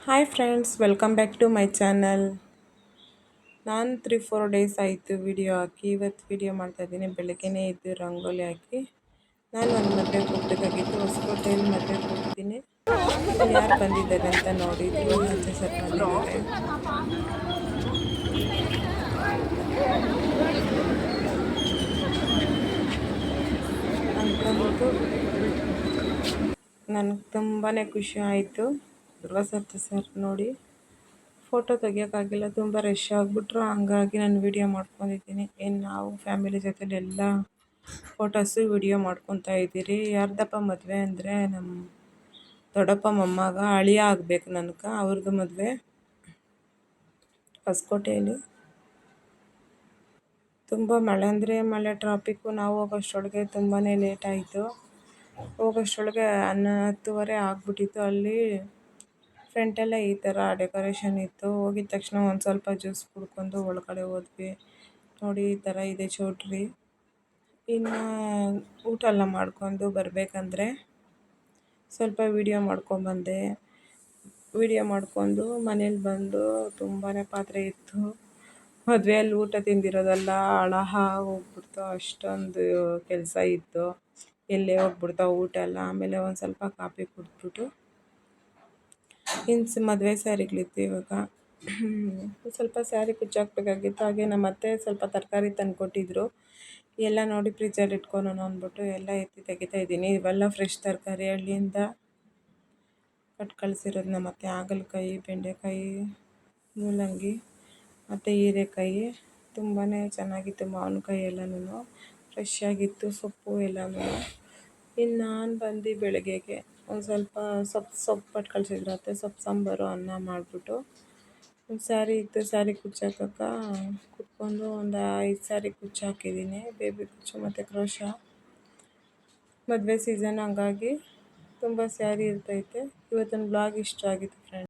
Hi friends, welcome back to my channel. ನಾನು 3-4 days ಆಯಿತು video ಹಾಕಿ. ಇವತ್ತು ವಿಡಿಯೋ ಮಾಡ್ತಾಯಿದ್ದೀನಿ. ಬೆಳಗ್ಗೆನೇ ಇದ್ದು ರಂಗೋಲಿ ಹಾಕಿ ನಾನು ಒಂದು ಮದುವೆಗೆ ಹೋಗಬೇಕಾಗಿತ್ತು. ಹೊಸಕೋಟೆಯಲ್ಲಿ ಮದುವೆಗೆ ಹೋಗ್ತೀನಿ. ಅಲ್ಲಿ ಯಾರು ಬಂದಿದ್ದಾರೆ ಅಂತ ನೋಡಿ. ಧ್ರುವನಾಥ ಸರ್ ಬಂದಿದ್ದಾರೆ. ಅಂದ್ಕೊಂಡ್ಬಿಟ್ಟು ನನಗೆ ತುಂಬಾ ಖುಷಿ ಆಯಿತು. ಧ್ರುವನಾಥ ಸರ್ ನೋಡಿ ಫೋಟೋ ತೆಗಿಯೋಕ್ಕಾಗಿಲ್ಲ, ತುಂಬ ರಶ್ ಆಗಿಬಿಟ್ರು. ಹಂಗಾಗಿ ನಾನು ವೀಡಿಯೋ ಮಾಡ್ಕೊಂಡಿದ್ದೀನಿ. ಇನ್ನು ನಾವು ಫ್ಯಾಮಿಲಿ ಜೊತೆಲಿ ಎಲ್ಲ ಫೋಟೋಸು ವೀಡಿಯೋ ಮಾಡ್ಕೊತಾ ಇದ್ದೀರಿ. ಯಾರ್ದಪ್ಪ ಮದುವೆ ಅಂದರೆ ನಮ್ಮ ದೊಡ್ಡಪ್ಪ ಮೊಮ್ಮಗ ಅಳಿಯ ಆಗಬೇಕು ನನಗೆ. ಅವ್ರದ್ದು ಮದುವೆ ಹೊಸಕೋಟೆಯಲ್ಲಿ. ತುಂಬ ಮಳೆ ಅಂದರೆ ಮಳೆ, ಟ್ರಾಫಿಕ್ಕು. ನಾವು ಹೋಗೋಷ್ಟರೊಳಗೆ ತುಂಬಾ ಲೇಟ್ ಆಯಿತು. ಹೋಗೋಷ್ಟರೊಳಗೆ 10:30 ಆಗಿಬಿಟ್ಟಿತ್ತು. ಅಲ್ಲಿ ಫ್ರಂಟೆಲ್ಲ ಈ ಥರ ಡೆಕೋರೇಷನ್ ಇತ್ತು. ಹೋಗಿದ ತಕ್ಷಣ ಒಂದು ಸ್ವಲ್ಪ ಜ್ಯೂಸ್ ಕುಡ್ಕೊಂಡು ಒಳಗಡೆ ಹೋದ್ವಿ. ನೋಡಿ ಈ ಥರ ಇದೆ ಚೌಟ್ರಿ. ಇನ್ನು ಊಟ ಎಲ್ಲ ಮಾಡ್ಕೊಂಡು ಬರಬೇಕಂದ್ರೆ ಸ್ವಲ್ಪ ವೀಡಿಯೋ ಮಾಡ್ಕೊಂಬಂದೆ. ವೀಡಿಯೋ ಮಾಡ್ಕೊಂಡು ಮನೇಲಿ ಬಂದು ತುಂಬಾ ಪಾತ್ರೆ ಇತ್ತು. ಮದುವೆಯಲ್ಲಿ ಊಟ ತಿಂದಿರೋದೆಲ್ಲ ಹಳಹ ಹೋಗ್ಬಿಡ್ತು. ಅಷ್ಟೊಂದು ಕೆಲಸ ಇತ್ತು. ಎಲ್ಲೇ ಹೋಗ್ಬಿಡ್ತಾವೆ ಊಟ ಎಲ್ಲ. ಆಮೇಲೆ ಒಂದು ಸ್ವಲ್ಪ ಕಾಫಿ ಕುಡಿದ್ಬಿಟ್ಟು ಇನ್ನು ಮದುವೆ ಸ್ಯಾರಿಗಳಿತ್ತು. ಇವಾಗ ಸ್ವಲ್ಪ ಸ್ಯಾರಿ ಕುಚ್ಚಾಕಬೇಕಾಗಿತ್ತು. ಹಾಗೆ ನಮ್ಮ ಅತ್ತೆ ಸ್ವಲ್ಪ ತರಕಾರಿ ತಂದು ಕೊಟ್ಟಿದ್ದರು. ಎಲ್ಲ ನೋಡಿ ಫ್ರಿಜ್ಜಲ್ಲಿ ಇಟ್ಕೊಳ್ಳೋಣ ಅಂದ್ಬಿಟ್ಟು ಎಲ್ಲ ಎತ್ತಿ ತೆಗಿತಾ ಇದ್ದೀನಿ. ಇವೆಲ್ಲ ಫ್ರೆಶ್ ತರಕಾರಿ, ಹಳ್ಳಿಯಿಂದ ಕಟ್ ಕಳಿಸಿರೋದು ನಮ್ಮ ಅತ್ತೆ. ಹಾಗಲಕಾಯಿ, ಬೆಂಡೆಕಾಯಿ, ಮೂಲಂಗಿ ಮತ್ತು ಹೀರೆಕಾಯಿ ತುಂಬಾ ಚೆನ್ನಾಗಿತ್ತು. ಮಾವಿನಕಾಯಿ ಎಲ್ಲನೂ ಫ್ರೆಶ್ ಆಗಿತ್ತು. ಸೊಪ್ಪು ಎಲ್ಲನೂ. ಇನ್ನು ನಾನು ಬಂದು ಬೆಳಗ್ಗೆಗೆ ಒಂದು ಸ್ವಲ್ಪ ಸೊಪ್ಪು ಪಟ್ಟು ಕಳಿಸಿದ್ರು ಅತ್ತೆ. ಸೊಪ್ಪು ಸಾಂಬಾರು, ಅನ್ನ ಮಾಡಿಬಿಟ್ಟು ಒಂದು ಸ್ಯಾರಿ ಇತ್ತು. ಸ್ಯಾರಿ ಕುಚ್ಚಾಕಕ್ಕೆ ಕುತ್ಕೊಂಡು ಒಂದು 5 ಸ್ಯಾರಿ ಕುಚ್ಚಾಕಿದ್ದೀನಿ. ಬೇಬಿ ಕುಚ್ಚು ಮತ್ತು ಕ್ರೋಶ. ಮದುವೆ ಸೀಸನ್, ಹಂಗಾಗಿ ತುಂಬ ಸ್ಯಾರಿ ಇರ್ತೈತೆ. ಇವತ್ತಿನ ಬ್ಲಾಗ್ ಇಷ್ಟ ಆಗಿತ್ತು ಫ್ರೆಂಡ್ಸ್.